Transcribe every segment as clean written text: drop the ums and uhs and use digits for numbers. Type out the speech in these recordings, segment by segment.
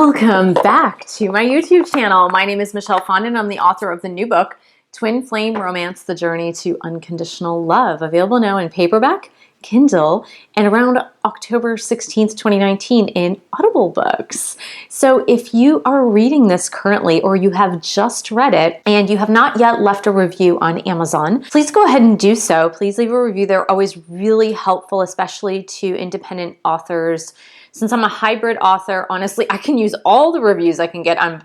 Welcome back to my YouTube channel. My name is Michelle Fondin. I'm the author of the new book, Twin Flame Romance, The Journey to Unconditional Love, available now in paperback, Kindle, and around October 16th, 2019 in Audible books. So if you are reading this currently or you have just read it and you have not yet left a review on Amazon, please go ahead and do so. Please leave a review. They're always really helpful, especially to independent authors. Since I'm a hybrid author, honestly, I can use all the reviews I can get on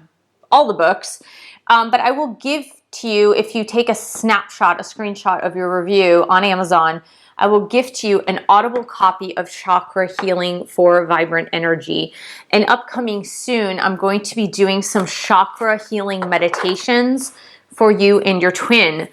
all the books, but I will give to you, if you take a snapshot, a screenshot of your review on Amazon, I will gift to you an Audible copy of Chakra Healing for Vibrant Energy. And upcoming soon, I'm going to be doing some chakra healing meditations for you and your twin.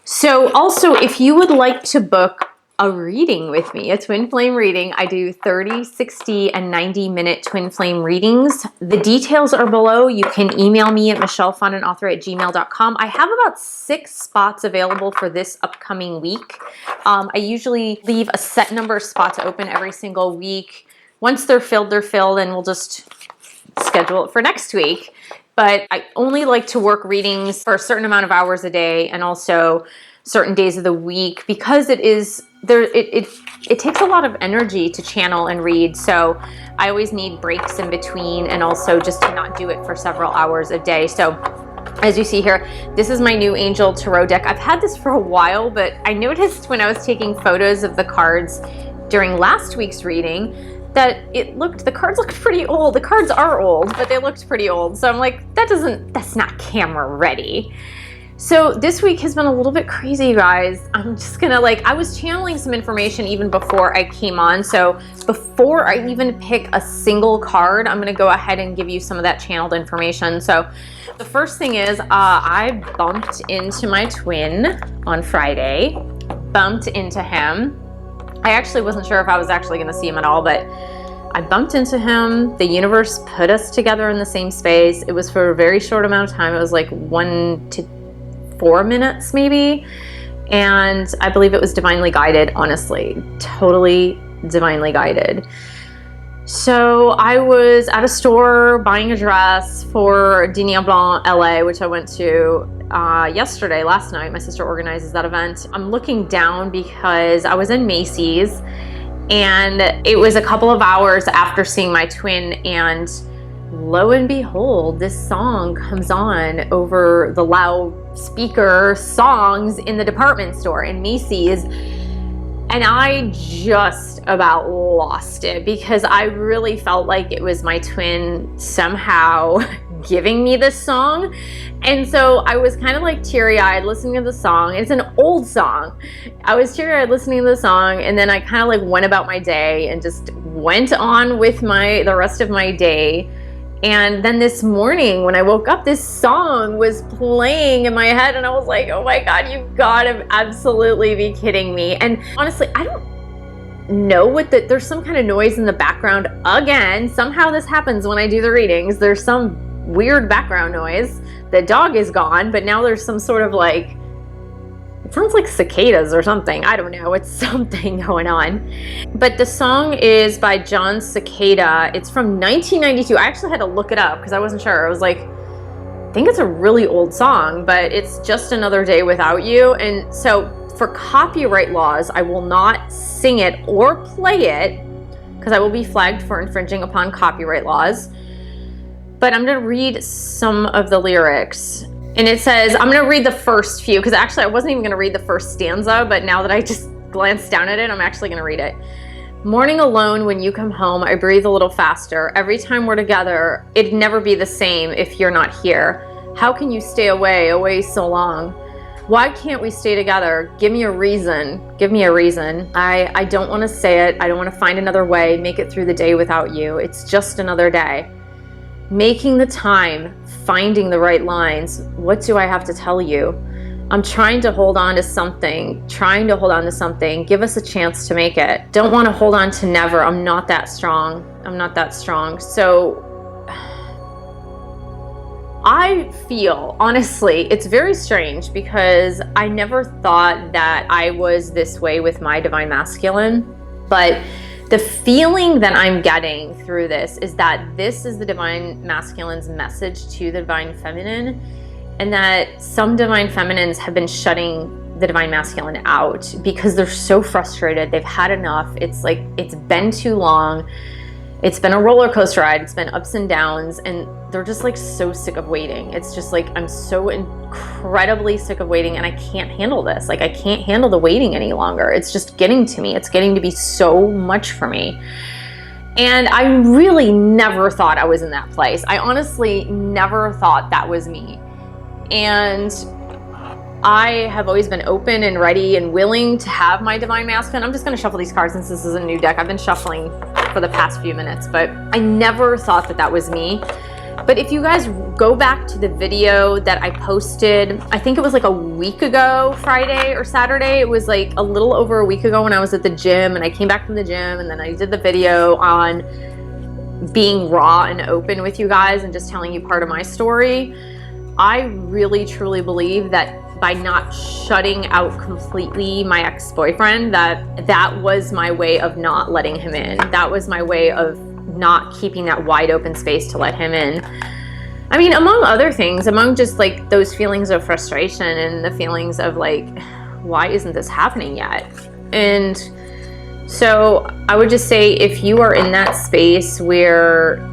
So also, if you would like to book a reading with me, a twin flame reading, I do 30, 60, and 90-minute twin flame readings. The details are below. You can email me at michellefondinauthor@gmail.com. I have about 6 spots available for this upcoming week. I usually leave a set number of spots open every single week. Once they're filled, and we'll just schedule it for next week. But I only like to work readings for a certain amount of hours a day and also certain days of the week, because it takes a lot of energy to channel and read. So I always need breaks in between, and also just to not do it for several hours a day. So as you see here, this is my new Angel Tarot deck. I've had this for a while, but I noticed when I was taking photos of the cards during last week's reading that the cards looked pretty old. The cards are old, but they looked pretty old. So I'm like, that's not camera ready. So this week has been a little bit crazy, you guys. I'm just gonna I was channeling some information even before I came on. So before I even pick a single card, I'm gonna go ahead and give you some of that channeled information. So the first thing is I bumped into my twin on Friday, bumped into him. I actually wasn't sure if I was actually gonna see him at all, but I bumped into him. The universe put us together in the same space. It was for a very short amount of time. It was like 1 to 4 minutes maybe, and I believe it was divinely guided, honestly, totally divinely guided. So I was at a store buying a dress for Dîner Blanc LA, which I went to last night. My sister organizes that event. I'm looking down because I was in Macy's, and it was a couple of hours after seeing my twin, and lo and behold, this song comes on over the loudspeaker songs in the department store in Macy's. And I just about lost it, because I really felt like it was my twin somehow giving me this song. And so I was kind of like teary-eyed listening to the song. It's an old song. I was teary-eyed listening to the song, and then I kind of went about my day and just went on with the rest of my day. And then this morning when I woke up, this song was playing in my head, and I was like, oh my God, you've got to absolutely be kidding me. And honestly, I don't know there's some kind of noise in the background again. Somehow this happens when I do the readings. There's some weird background noise. The dog is gone, but now there's some sort of it sounds like cicadas or something. I don't know. It's something going on. But the song is by John Cicada. It's from 1992. I actually had to look it up because I wasn't sure. I was like, I think it's a really old song, but it's Just Another Day Without You. And so for copyright laws, I will not sing it or play it because I will be flagged for infringing upon copyright laws. But I'm going to read some of the lyrics. And it says, I'm going to read the first few, because actually I wasn't even going to read the first stanza, but now that I just glanced down at it, I'm actually going to read it. Morning alone, when you come home, I breathe a little faster. Every time we're together, it'd never be the same if you're not here. How can you stay away so long? Why can't we stay together? Give me a reason. Give me a reason. I don't want to say it. I don't want to find another way, make it through the day without you. It's just another day. Making the time, finding the right lines. What do I have to tell you? I'm trying to hold on to something, Give us a chance to make it. Don't want to hold on to never. I'm not that strong. So I feel, honestly, it's very strange, because I never thought that I was this way with my divine masculine, but The feeling that I'm getting through this is that this is the divine masculine's message to the divine feminine, and that some divine feminines have been shutting the divine masculine out because they're so frustrated. They've had enough. It's like, it's been too long. It's been a roller coaster ride. It's been ups and downs, and they're just like so sick of waiting. It's just like, I'm so incredibly sick of waiting, and I can't handle this. Like, I can't handle the waiting any longer. It's just getting to me. It's getting to be so much for me. And I really never thought I was in that place. I honestly never thought that was me. And I have always been open and ready and willing to have my divine masculine. I'm just going to shuffle these cards since this is a new deck. I've been shuffling for the past few minutes, but I never thought that that was me. But if you guys go back to the video that I posted, I think it was like a week ago, Friday or Saturday. It was like a little over a week ago when I was at the gym, and I came back from the gym, and then I did the video on being raw and open with you guys and just telling you part of my story. I really truly believe that by not shutting out completely my ex-boyfriend, that was my way of not letting him in. That was my way of not keeping that wide open space to let him in. I mean, among other things, among just like those feelings of frustration and the feelings of like, why isn't this happening yet? And so I would just say, if you are in that space where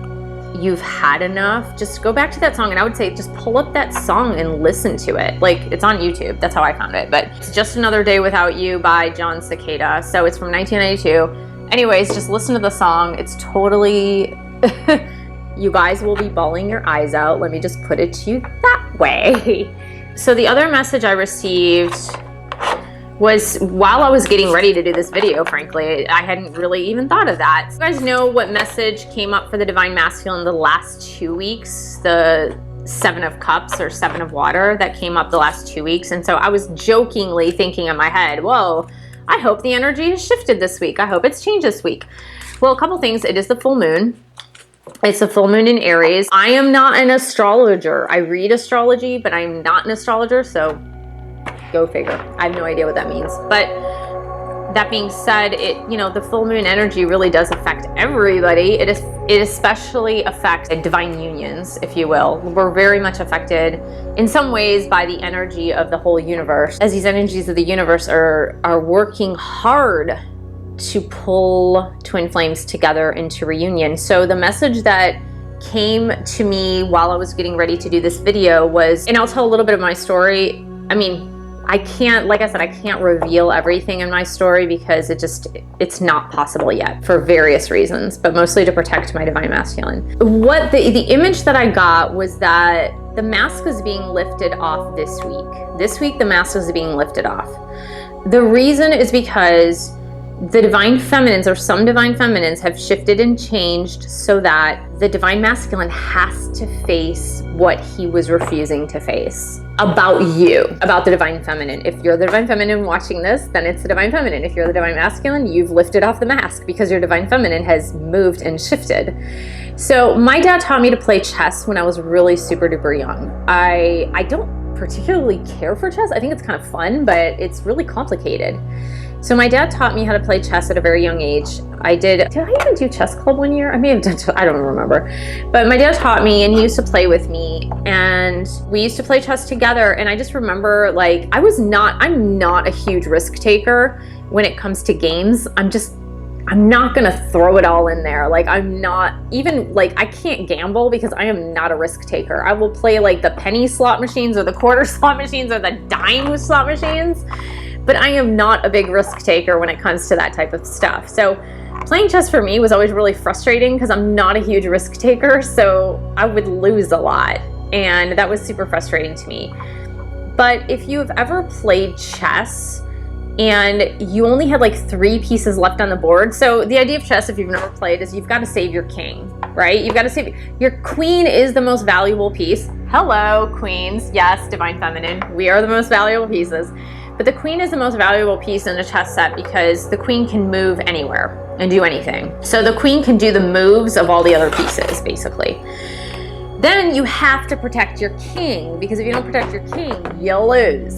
you've had enough, just go back to that song, and I would say just pull up that song and listen to it. Like, it's on YouTube. That's how I found it. But it's Just Another Day Without You by John Cicada. So it's from 1992. Anyways, just listen to the song. It's totally, you guys will be bawling your eyes out. Let me just put it to you that way. So the other message I received was while I was getting ready to do this video, frankly. I hadn't really even thought of that. You guys know what message came up for the divine masculine the last 2 weeks? The 7 of Cups or 7 of Water that came up the last 2 weeks. And so I was jokingly thinking in my head, whoa, I hope the energy has shifted this week. I hope it's changed this week. Well, a couple things. It is the full moon. It's a full moon in Aries. I am not an astrologer. I read astrology, but I'm not an astrologer, so go figure. I have no idea what that means. But that being said, the full moon energy really does affect everybody. It especially affects divine unions, if you will. We're very much affected in some ways by the energy of the whole universe, as these energies of the universe are working hard to pull twin flames together into reunion. So the message that came to me while I was getting ready to do this video was, and I'll tell a little bit of my story. I mean, I can't, like I said, I can't reveal everything in my story because it's not possible yet for various reasons, but mostly to protect my divine masculine. What the image that I got was that the mask is being lifted off this week. This week, the mask is being lifted off. The reason is because the divine feminines, or some divine feminines, have shifted and changed so that the divine masculine has to face what he was refusing to face about you, about the divine feminine. If you're the divine feminine watching this, then it's the divine feminine. If you're the divine masculine, you've lifted off the mask because your divine feminine has moved and shifted. So my dad taught me to play chess when I was really super duper young. I don't particularly care for chess. I think it's kind of fun, but it's really complicated. So my dad taught me how to play chess at a very young age. Did I even do chess club one year? I may have done, I don't remember. But my dad taught me, and he used to play with me, and we used to play chess together. And I just remember, like, I'm not a huge risk taker when it comes to games. I'm not gonna throw it all in there. Like, I'm not even, like, I can't gamble because I am not a risk taker. I will play like the penny slot machines or the quarter slot machines or the dime slot machines, but I am not a big risk taker when it comes to that type of stuff. So playing chess for me was always really frustrating because I'm not a huge risk taker, so I would lose a lot, and that was super frustrating to me. But if you've ever played chess and you only had like 3 pieces left on the board. So the idea of chess, if you've never played, is you've got to save your king, right? You've got to save, your queen is the most valuable piece. Hello, queens. Yes, divine feminine. We are the most valuable pieces. But the queen is the most valuable piece in the chess set because the queen can move anywhere and do anything. So the queen can do the moves of all the other pieces, basically. Then you have to protect your king, because if you don't protect your king, you'll lose,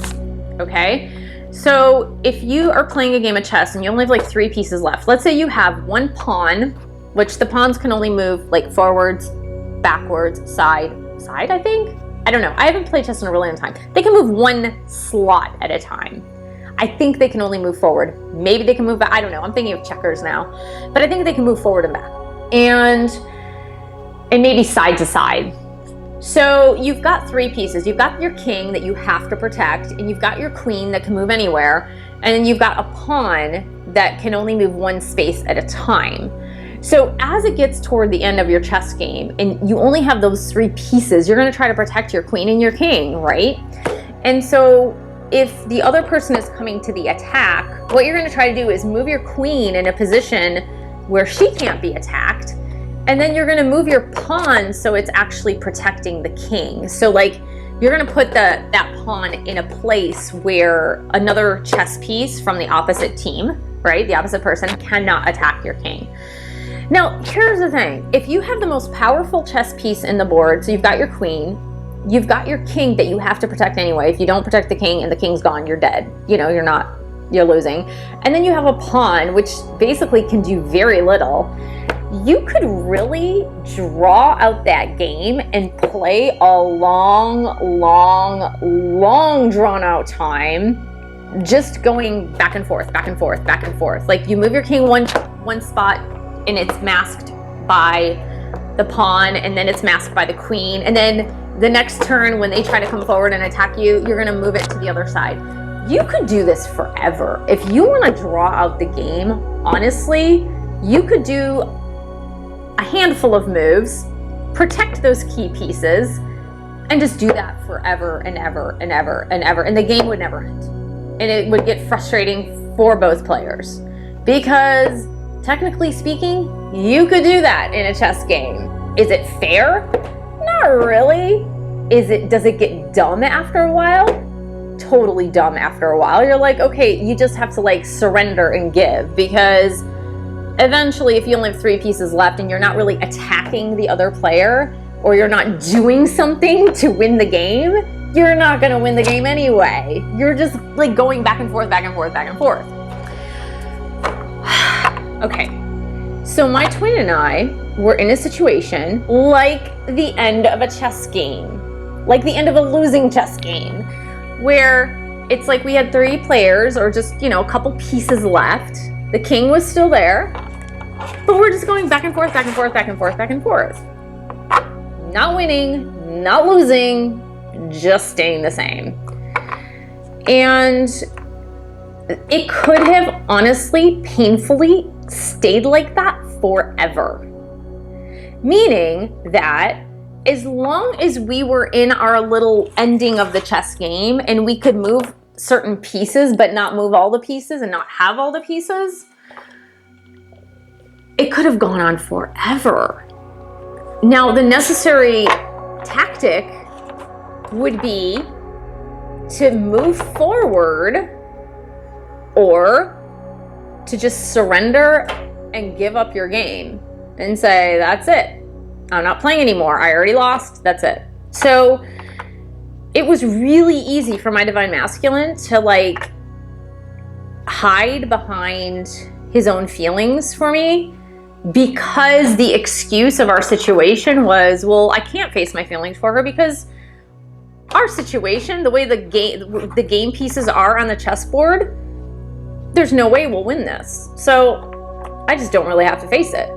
okay? So if you are playing a game of chess and you only have like 3 pieces left, let's say you have 1 pawn, which the pawns can only move like forwards, backwards, side, I think? I don't know. I haven't played chess in a really long time. They can move 1 slot at a time. I think they can only move forward. Maybe they can move back. I don't know. I'm thinking of checkers now. But I think they can move forward and back. And maybe side to side. So you've got 3 pieces. You've got your king that you have to protect, and you've got your queen that can move anywhere, and then you've got a pawn that can only move 1 space at a time. So as it gets toward the end of your chess game, and you only have those 3 pieces, you're going to try to protect your queen and your king, right? And so if the other person is coming to the attack, what you're going to try to do is move your queen in a position where she can't be attacked. And then you're going to move your pawn so it's actually protecting the king. So like you're going to put that pawn in a place where another chess piece from the opposite team, right, the opposite person, cannot attack your king. Now, here's the thing. If you have the most powerful chess piece in the board, so you've got your queen, you've got your king that you have to protect anyway. If you don't protect the king and the king's gone, you're dead. You know, you're losing. And then you have a pawn, which basically can do very little. You could really draw out that game and play a long drawn out time, just going back and forth, back and forth, back and forth. Like you move your king one spot and it's masked by the pawn, and then it's masked by the queen. And then the next turn when they try to come forward and attack you, you're gonna move it to the other side. You could do this forever. If you wanna draw out the game, honestly, you could do a handful of moves, protect those key pieces, and just do that forever and ever and ever and ever. And the game would never end. And it would get frustrating for both players. Because technically speaking, you could do that in a chess game. Is it fair? Not really. Does it get dumb after a while? Totally dumb after a while. You're like, okay, you just have to like surrender and give, because eventually, if you only have 3 pieces left and you're not really attacking the other player, or you're not doing something to win the game, you're not going to win the game anyway. You're just like going back and forth, back and forth, back and forth. Okay, so my twin and I were in a situation like the end of a chess game, like the end of a losing chess game, where it's like we had 3 players, or just, you know, a couple pieces left. The king was still there, but we're just going back and forth, back and forth, back and forth, back and forth. Not winning, not losing, just staying the same. And it could have honestly, painfully stayed like that forever. Meaning that as long as we were in our little ending of the chess game and we could move certain pieces but not move all the pieces and not have all the pieces, it could have gone on forever. Now, the necessary tactic would be to move forward, or to just surrender and give up your game and say, that's it. I'm not playing anymore. I already lost. That's it. So it was really easy for my divine masculine to like hide behind his own feelings for me, because the excuse of our situation was, well, I can't face my feelings for her because our situation, the way the game pieces are on the chessboard, there's no way we'll win this. So I just don't really have to face it.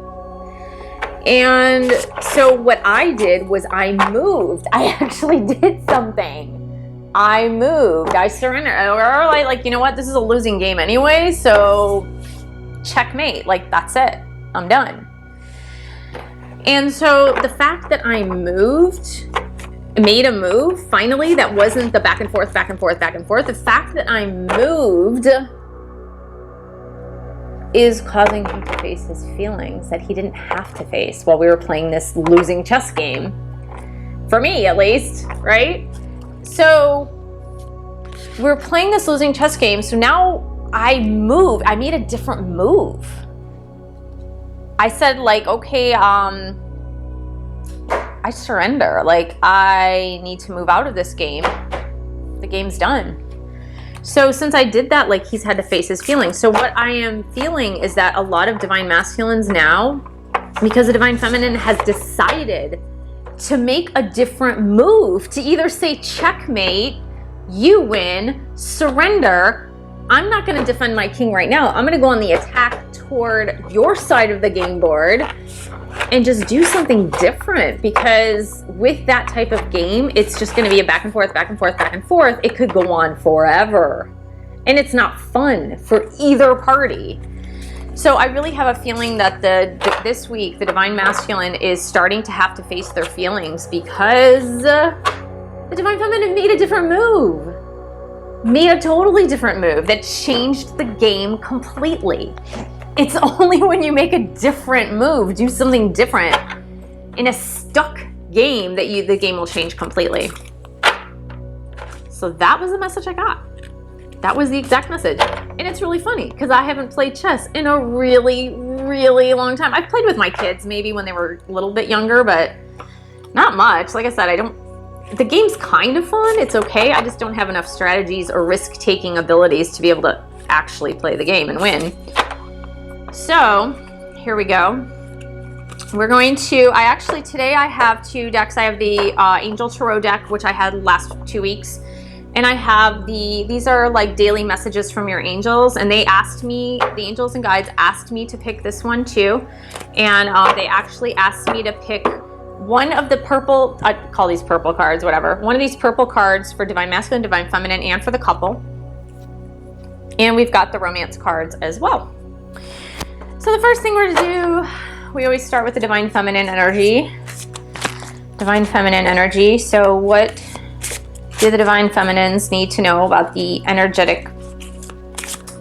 And so what I did was I moved. I actually did something. I moved. I surrendered. Or like, you know what? This is a losing game anyway, so checkmate. Like, that's it. I'm done. And so the fact that I made a move, finally, that wasn't the back and forth, back and forth, back and forth. The fact that I moved is causing him to face his feelings that he didn't have to face while we were playing this losing chess game. For me, at least, right? So we're playing this losing chess game. So now I made a different move. I said, like, okay, I surrender. Like, I need to move out of this game. The game's done. So since I did that, like, he's had to face his feelings. So what I am feeling is that a lot of divine masculines now, because the divine feminine has decided to make a different move, to either say checkmate, you win, surrender, I'm not going to defend my king right now. I'm going to go on the attack toward your side of the game board and just do something different, because with that type of game, it's just going to be a back and forth, back and forth, back and forth. It could go on forever, and it's not fun for either party. So I really have a feeling that this week, the divine masculine is starting to have to face their feelings, because the divine feminine made a different move. Made a totally different move that changed the game completely. It's only when you make a different move, do something different in a stuck game, that the game will change completely. So that was the message I got. That was the exact message. And it's really funny because I haven't played chess in a really, really long time. I've played with my kids maybe when they were a little bit younger, but not much. Like I said, the game's kind of fun. It's okay. I just don't have enough strategies or risk-taking abilities to be able to actually play the game and win. So here we go. We're going to, today I have 2 decks. I have the Angel Tarot deck, which I had last 2 weeks. And I have these are like daily messages from your angels. And they asked me, the angels and guides asked me to pick this one too. And they actually asked me to pick one of the purple, I call these purple cards, whatever. One of these purple cards for divine masculine, divine feminine, and for the couple. And we've got the romance cards as well. So the first thing we're gonna do, we always start with the divine feminine energy. Divine feminine energy. So what do the divine feminines need to know about the energetic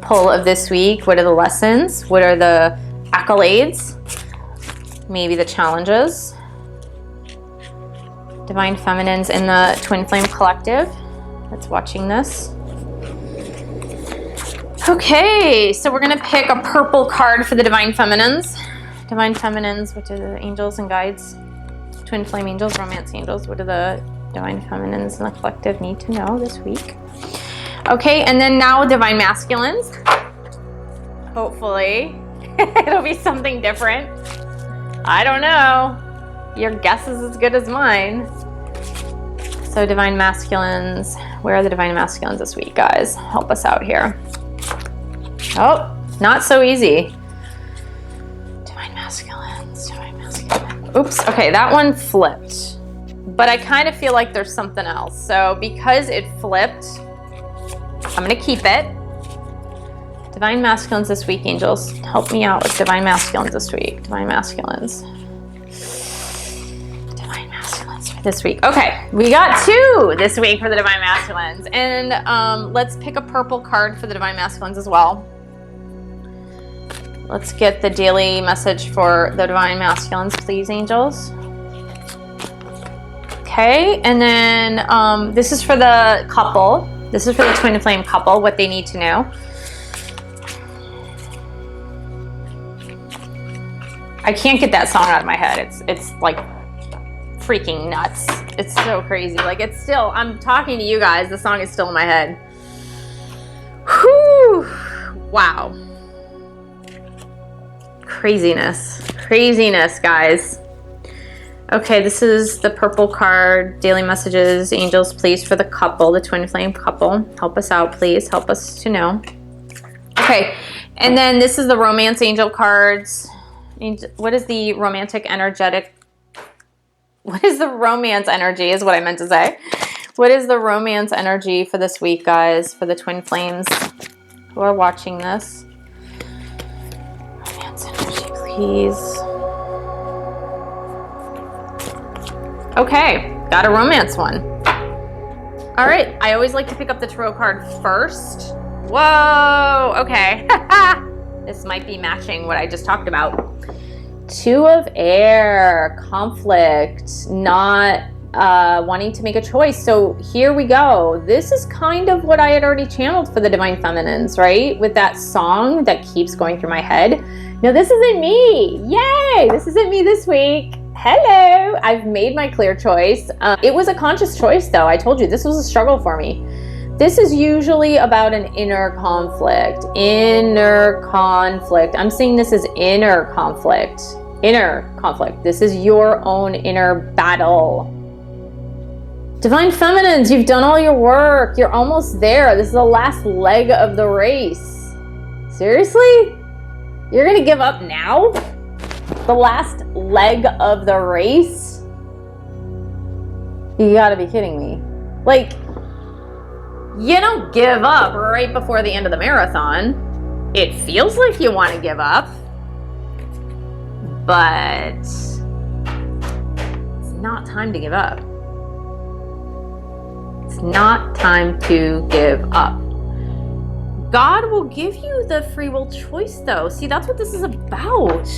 pull of this week? What are the lessons? What are the accolades? Maybe the challenges. Divine feminines in the Twin Flame Collective that's watching this. Okay, so we're gonna pick a purple card for the divine feminines. Divine feminines, which are the angels and guides, Twin Flame angels, romance angels. What do the divine feminines in the collective need to know this week? Okay, and then now divine masculines. Hopefully, it'll be something different. I don't know. Your guess is as good as mine. So divine masculines, where are the divine masculines this week, guys? Help us out here. Oh, not so easy. Divine masculines, divine masculines. Oops, okay, that one flipped. But I kind of feel like there's something else. So because it flipped, I'm gonna keep it. Divine masculines this week, angels. Help me out with divine masculines this week. Divine masculines. Divine masculines for this week. Okay, we got 2 this week for the divine masculines. And let's pick a purple card for the divine masculines as well. Let's get the daily message for the divine masculines, please, angels. Okay, and then this is for the couple. This is for the twin flame couple, what they need to know. I can't get that song out of my head. It's like freaking nuts. It's so crazy. Like, it's still, I'm talking to you guys, the song is still in my head. Whew. Wow. Craziness, guys. Okay, this is the purple card, daily messages, angels, please, for the couple, the twin flame couple. Help us out, please. Help us to know. Okay, and then this is the romance angel cards. What is the romantic energetic? What is the romance energy is what I meant to say. What is the romance energy for this week, guys, for the twin flames who are watching this? Romance energy, please. Okay, got a romance one. All right, I always like to pick up the tarot card first. Whoa, okay. This might be matching what I just talked about. 2 of air, conflict, not wanting to make a choice. So here we go. This is kind of what I had already channeled for the divine feminines, right? With that song that keeps going through my head. No, this isn't me. Yay, this isn't me this week. Hello, I've made my clear choice. It was a conscious choice though. I told you this was a struggle for me. This is usually about an inner conflict. Inner conflict. I'm seeing this as inner conflict. Inner conflict. This is your own inner battle. Divine Feminines, you've done all your work. You're almost there. This is the last leg of the race. Seriously? You're gonna give up now? The last leg of the race? You gotta be kidding me. Like, you don't give up right before the end of the marathon. It feels like you want to give up, but it's not time to give up. It's not time to give up. God will give you the free will choice, though. See, that's what this is about.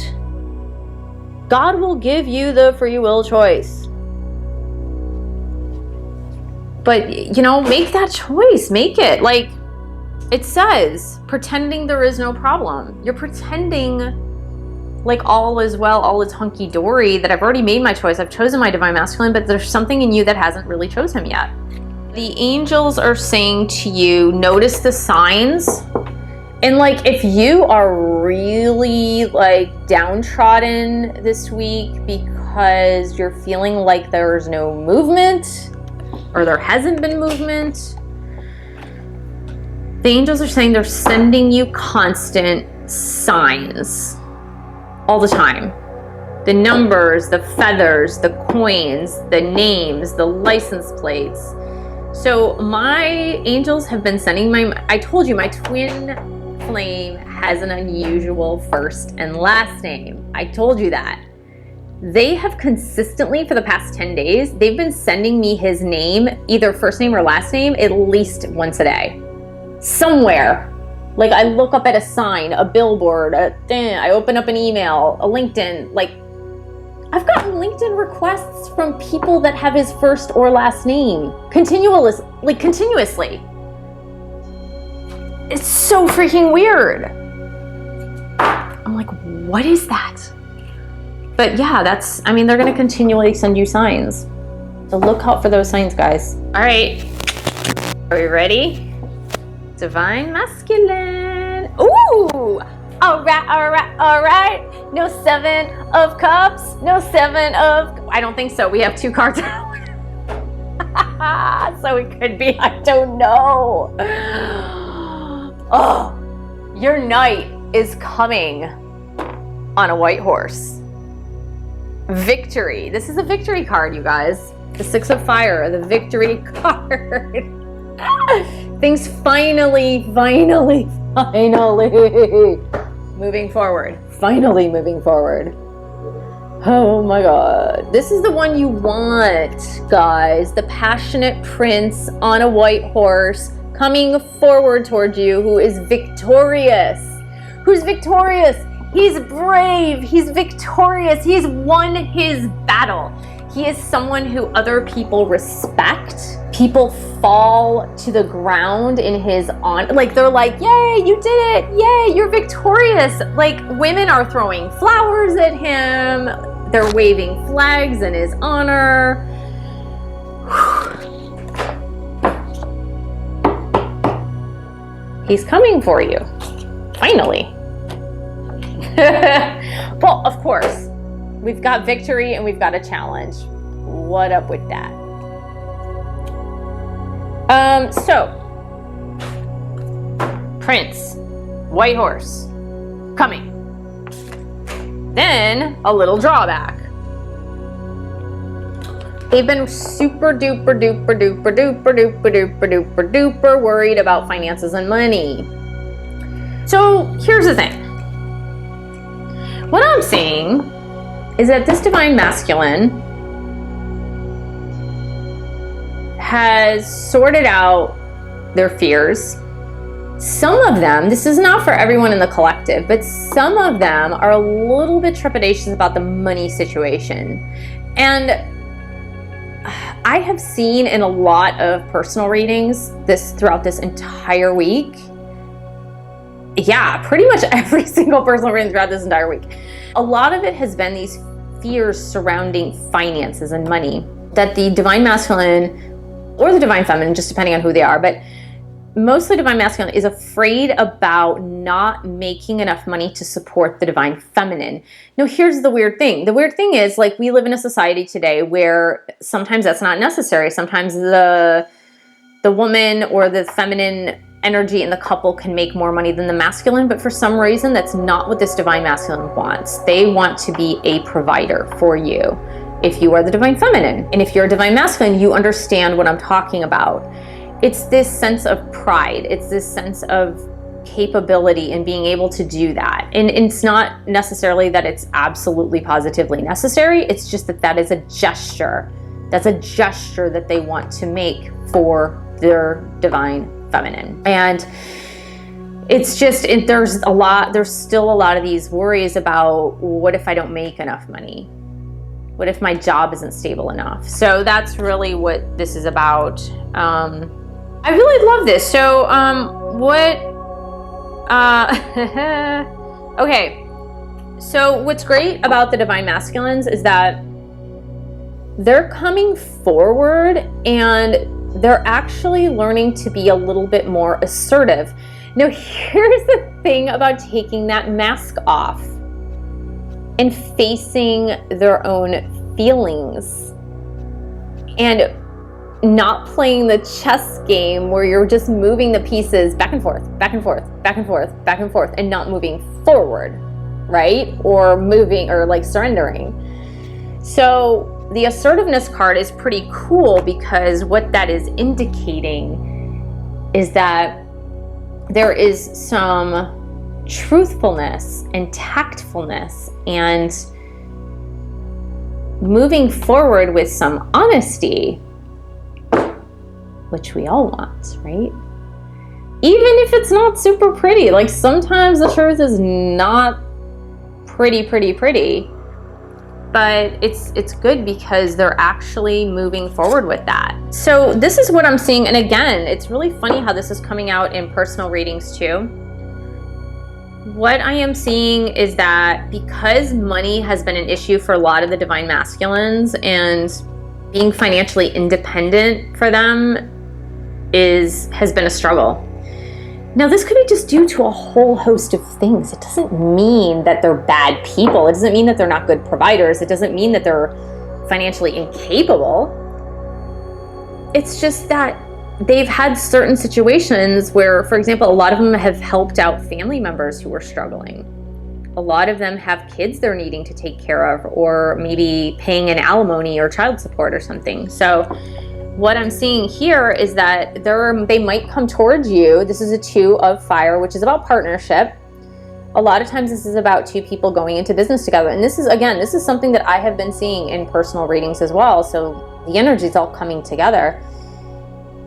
God will give you the free will choice. But, you know, make that choice. Make it. Like it says, pretending there is no problem. You're pretending like all is well, all is hunky-dory, that I've already made my choice. I've chosen my divine masculine, but there's something in you that hasn't really chosen him yet. The angels are saying to you, notice the signs. And like, if you are really like downtrodden this week because you're feeling like there's no movement, or there hasn't been movement, the angels are saying they're sending you constant signs all the time. The numbers, the feathers, the coins, the names, the license plates. So my angels have been sending I told you my twin flame has an unusual first and last name. I told you that. They have consistently, for the past 10 days, they've been sending me his name, either first name or last name, at least once a day. Somewhere. Like, I look up at a sign, a billboard, I open up an email, a LinkedIn. Like, I've gotten LinkedIn requests from people that have his first or last name. Continuously. It's so freaking weird. I'm like, what is that? But yeah, they're going to continually send you signs. So look out for those signs, guys. All right. Are we ready? Divine Masculine. Ooh. All right. No 7 of Cups. No 7 of... I don't think so. We have 2 cards out. So it could be. I don't know. Oh, your knight is coming on a white horse. Victory. This is a victory card, you guys. The 6 of Fire, the victory card. Things finally moving forward. Finally moving forward. Oh my God. This is the one you want, guys. The passionate prince on a white horse coming forward towards you, who is victorious. Who's victorious? He's brave, he's victorious, he's won his battle. He is someone who other people respect. People fall to the ground in his honor. Like, they're like, yay, you did it, yay, you're victorious. Like, women are throwing flowers at him. They're waving flags in his honor. He's coming for you, finally. Well, of course, we've got victory and we've got a challenge. What up with that? So, Prince, white horse, coming. Then, a little drawback. They've been super duper duper duper duper duper duper duper duper worried about finances and money. So, here's the thing. What I'm seeing is that this divine masculine has sorted out their fears. Some of them, this is not for everyone in the collective, but some of them are a little bit trepidatious about the money situation. And I have seen in a lot of personal readings throughout this entire week, yeah, pretty much every single personal reading throughout this entire week, a lot of it has been these fears surrounding finances and money that the divine masculine or the divine feminine, just depending on who they are, but mostly divine masculine, is afraid about not making enough money to support the divine feminine. Now, here's the weird thing. The weird thing is, like, we live in a society today where sometimes that's not necessary. Sometimes the woman or the feminine energy in the couple can make more money than the masculine, but for some reason, that's not what this divine masculine wants. They want to be a provider for you if you are the divine feminine. And if you're a divine masculine, you understand what I'm talking about. It's this sense of pride. It's this sense of capability and being able to do that. And it's not necessarily that it's absolutely positively necessary. It's just that that is a gesture. That's a gesture that they want to make for their divine feminine. And it's just, there's still a lot of these worries about, what if I don't make enough money? What if my job isn't stable enough? So that's really what this is about. I really love this. So, okay. So what's great about the divine masculines is that they're coming forward and they're actually learning to be a little bit more assertive. Now, here's the thing about taking that mask off and facing their own feelings and not playing the chess game where you're just moving the pieces back and forth, back and forth, back and forth, back and forth, and not moving forward, right? Or moving, or like surrendering. So the assertiveness card is pretty cool, because what that is indicating is that there is some truthfulness and tactfulness and moving forward with some honesty, which we all want, right? Even if it's not super pretty. Like, sometimes the truth is not pretty, but it's good because they're actually moving forward with that. So this is what I'm seeing. And again, it's really funny how this is coming out in personal readings too. What I am seeing is that because money has been an issue for a lot of the divine masculines, and being financially independent for them has been a struggle. Now, this could be just due to a whole host of things. It doesn't mean that they're bad people. It doesn't mean that they're not good providers. It doesn't mean that they're financially incapable. It's just that they've had certain situations where, for example, a lot of them have helped out family members who were struggling. A lot of them have kids they're needing to take care of, or maybe paying an alimony or child support or something. So what I'm seeing here is that they might come towards you. This is a 2 of fire, which is about partnership. A lot of times this is about 2 people going into business together. And this is something that I have been seeing in personal readings as well. So the energy is all coming together.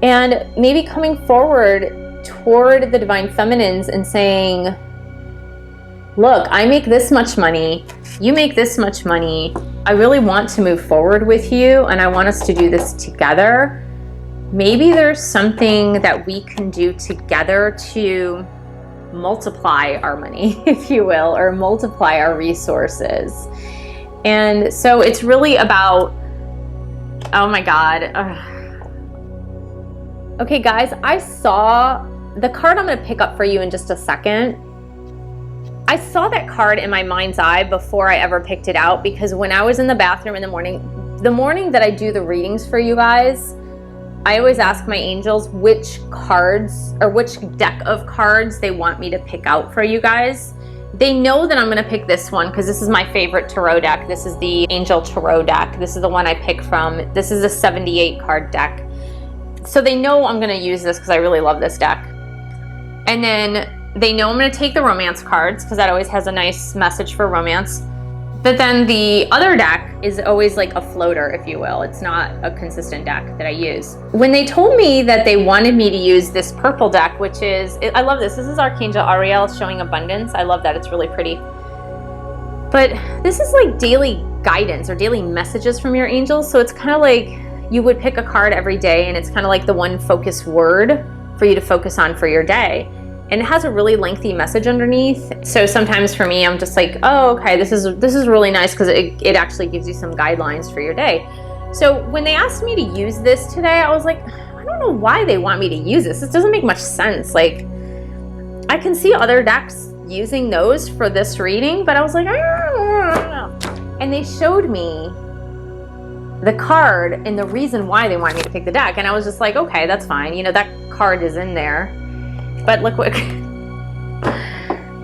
And maybe coming forward toward the divine feminines and saying, look, I make this much money. You make this much money. I really want to move forward with you, and I want us to do this together. Maybe there's something that we can do together to multiply our money, if you will, or multiply our resources. And so it's really about, oh my God. Okay, guys, I saw the card I'm going to pick up for you in just a second. I saw that card in my mind's eye before I ever picked it out, because when I was in the bathroom in the morning that I do the readings for you guys, I always ask my angels which cards or which deck of cards they want me to pick out for you guys. They know that I'm going to pick this one because this is my favorite tarot deck. This is the Angel Tarot deck. This is the one I picked from. This is a 78 card deck. So they know I'm going to use this because I really love this deck. And then they know I'm going to take the romance cards because that always has a nice message for romance. But then the other deck is always like a floater, if you will. It's not a consistent deck that I use. When they told me that they wanted me to use this purple deck, which is, I love this. This is Archangel Ariel showing abundance. I love that. It's really pretty. But this is like daily guidance or daily messages from your angels. So it's kind of like you would pick a card every day, and it's kind of like the one focus word for you to focus on for your day. And it has a really lengthy message underneath. So sometimes for me, I'm just like, oh, okay, this is really nice because it actually gives you some guidelines for your day. So when they asked me to use this today, I was like, I don't don't know why they want me to use this. This doesn't make much sense. Like, I can see other decks using those for this reading, but I was like, I don't know. And they showed me the card and the reason why they want me to pick the deck. And I was just like, okay, that's fine. You know, that card is in there. But look what,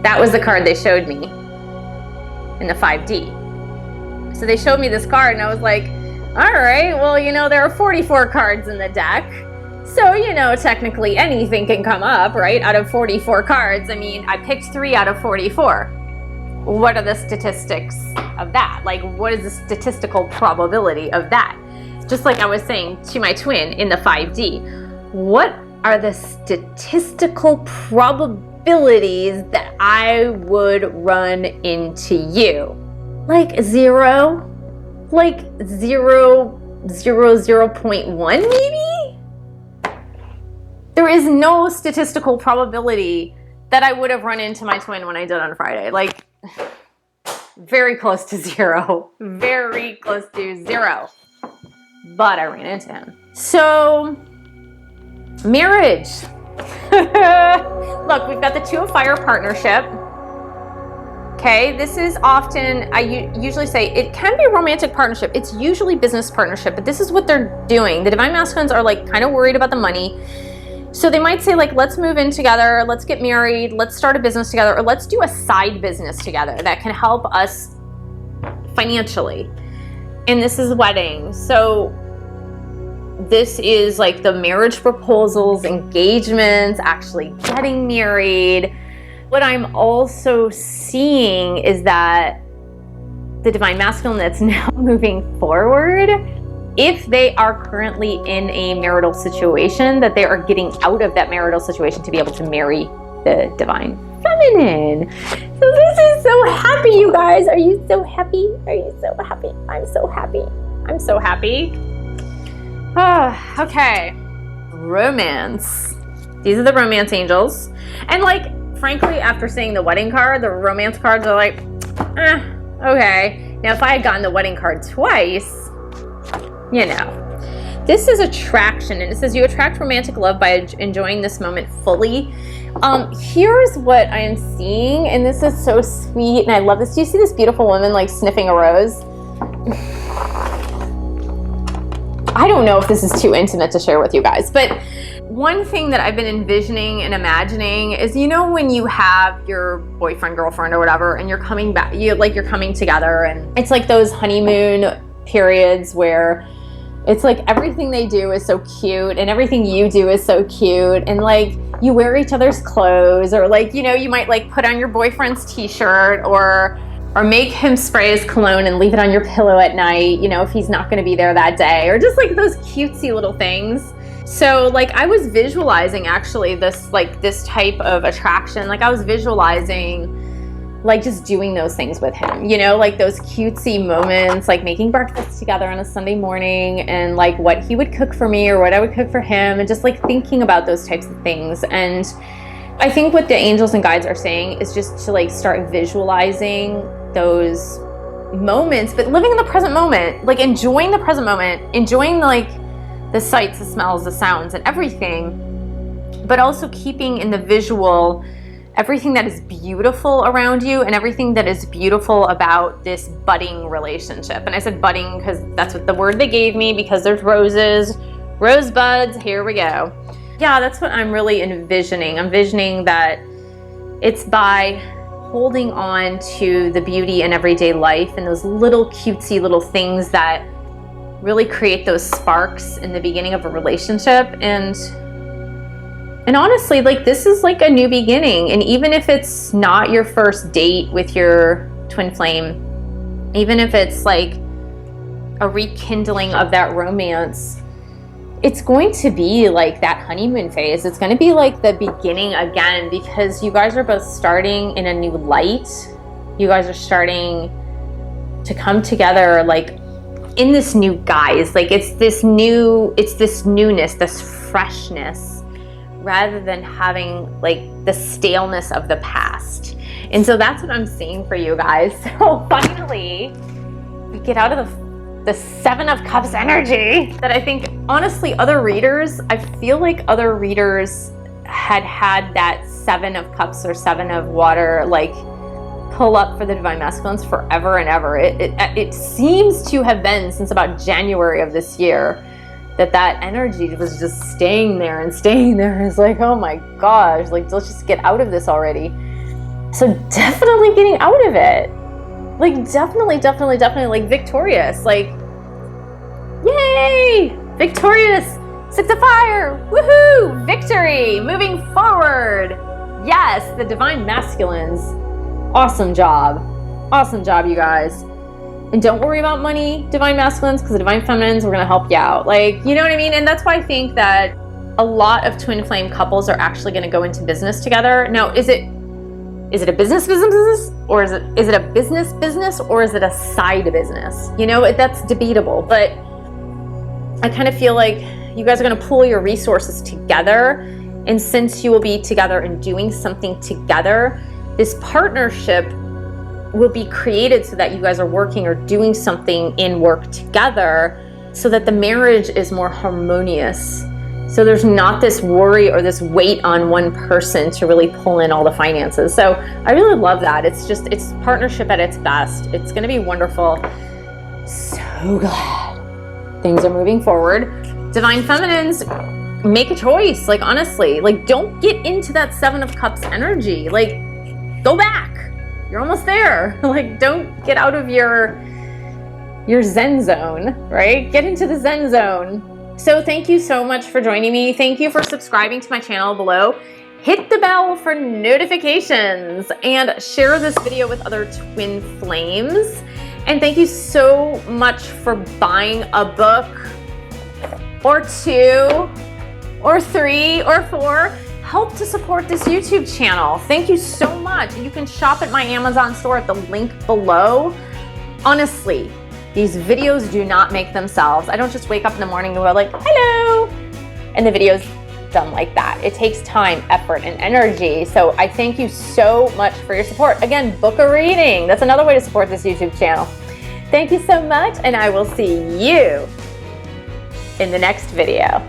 that was the card they showed me in the 5D. So they showed me this card and I was like, all right, well, you know, there are 44 cards in the deck. So, you know, technically anything can come up, right? Out of 44 cards. I mean, I picked 3 out of 44. What are the statistics of that? Like, what is the statistical probability of that? Just like I was saying to my twin in the 5D, what are the statistical probabilities that I would run into you? Like 0? Like 0.1 maybe? There is no statistical probability that I would have run into my twin when I did on Friday. Like, very close to 0. Very close to 0. But I ran into him. So, marriage. Look, we've got the 2 of Fire partnership. Okay, this is often, I usually say, it can be a romantic partnership. It's usually business partnership, but this is what they're doing. The Divine Masculines are like kind of worried about the money. So they might say like, let's move in together, let's get married, let's start a business together, or let's do a side business together that can help us financially. And this is wedding. So this is like the marriage proposals, engagements, actually getting married. What I'm also seeing is that the Divine Masculine that's now moving forward, if they are currently in a marital situation, that they are getting out of that marital situation to be able to marry the Divine Feminine. So this is so happy, you guys. Are you so happy? Are you so happy? I'm so happy. I'm so happy. Oh, okay. Romance. These are the romance angels. And like, frankly, after seeing the wedding card, the romance cards are like, okay. Now, if I had gotten the wedding card twice, you know, this is attraction, and it says you attract romantic love by enjoying this moment fully. Here's what I am seeing, and this is so sweet, and I love this. Do you see this beautiful woman like sniffing a rose? I don't know if this is too intimate to share with you guys, but one thing that I've been envisioning and imagining is, you know, when you have your boyfriend, girlfriend, or whatever, and you're coming back, you're coming together, and it's like those honeymoon periods where it's like everything they do is so cute and everything you do is so cute, and like you wear each other's clothes, or like, you know, you might like put on your boyfriend's t-shirt or make him spray his cologne and leave it on your pillow at night, you know, if he's not going to be there that day, or just like those cutesy little things. So like I was visualizing actually this type of attraction. Like I was visualizing like just doing those things with him, you know, like those cutesy moments, like making breakfast together on a Sunday morning, and like what he would cook for me or what I would cook for him, and just like thinking about those types of things. And I think what the angels and guides are saying is just to like start visualizing those moments, but living in the present moment, like enjoying the present moment, enjoying like the sights, the smells, the sounds, and everything, but also keeping in the visual everything that is beautiful around you and everything that is beautiful about this budding relationship. And I said budding because that's what the word they gave me, because there's roses, rosebuds, here we go. Yeah, that's what I'm really envisioning. I'm envisioning that it's by holding on to the beauty in everyday life and those little cutesy little things that really create those sparks in the beginning of a relationship. And honestly, like this is like a new beginning. And even if it's not your first date with your twin flame, even if it's like a rekindling of that romance, it's going to be like that honeymoon phase. It's going to be like the beginning again, because you guys are both starting in a new light. You guys are starting to come together like in this new guise. Like it's this newness, this freshness, rather than having like the staleness of the past. And so that's what I'm seeing for you guys. So finally, we get out of the Seven of Cups energy that I think, honestly, other readers, I feel like other readers had that Seven of Cups or Seven of Water, like, pull up for the Divine Masculines forever and ever. It seems to have been since about January of this year that energy was just staying there and staying there. It's like, oh my gosh, like, let's just get out of this already. So definitely getting out of it. Like, definitely, like, victorious. Like, yay! Victorious! Six of Fire! Woohoo! Victory! Moving forward! Yes, the Divine Masculines. Awesome job. Awesome job, you guys. And don't worry about money, Divine Masculines, because the Divine Feminines, we're going to help you out. Like, you know what I mean? And that's why I think that a lot of twin flame couples are actually going to go into business together. Now, is it a business, or is it a business, or is it a side business? You know, that's debatable, but I kind of feel like you guys are going to pool your resources together. And since you will be together and doing something together, this partnership will be created so that you guys are working or doing something in work together so that the marriage is more harmonious. So there's not this worry or this weight on one person to really pull in all the finances. So I really love that. It's partnership at its best. It's going to be wonderful. So glad things are moving forward. Divine Feminines, make a choice. Like, honestly, like, don't get into that Seven of Cups energy. Like, go back. You're almost there. Like, don't get out of your Zen zone, right? Get into the Zen zone. So thank you so much for joining me. Thank you for subscribing to my channel below. Hit the bell for notifications and share this video with other twin flames. And thank you so much for buying a book or 2 or 3 or 4. Help to support this YouTube channel. Thank you so much. You can shop at my Amazon store at the link below. Honestly, these videos do not make themselves. I don't just wake up in the morning and go like, hello, and the video's done like that. It takes time, effort, and energy. So I thank you so much for your support. Again, book a reading. That's another way to support this YouTube channel. Thank you so much, and I will see you in the next video.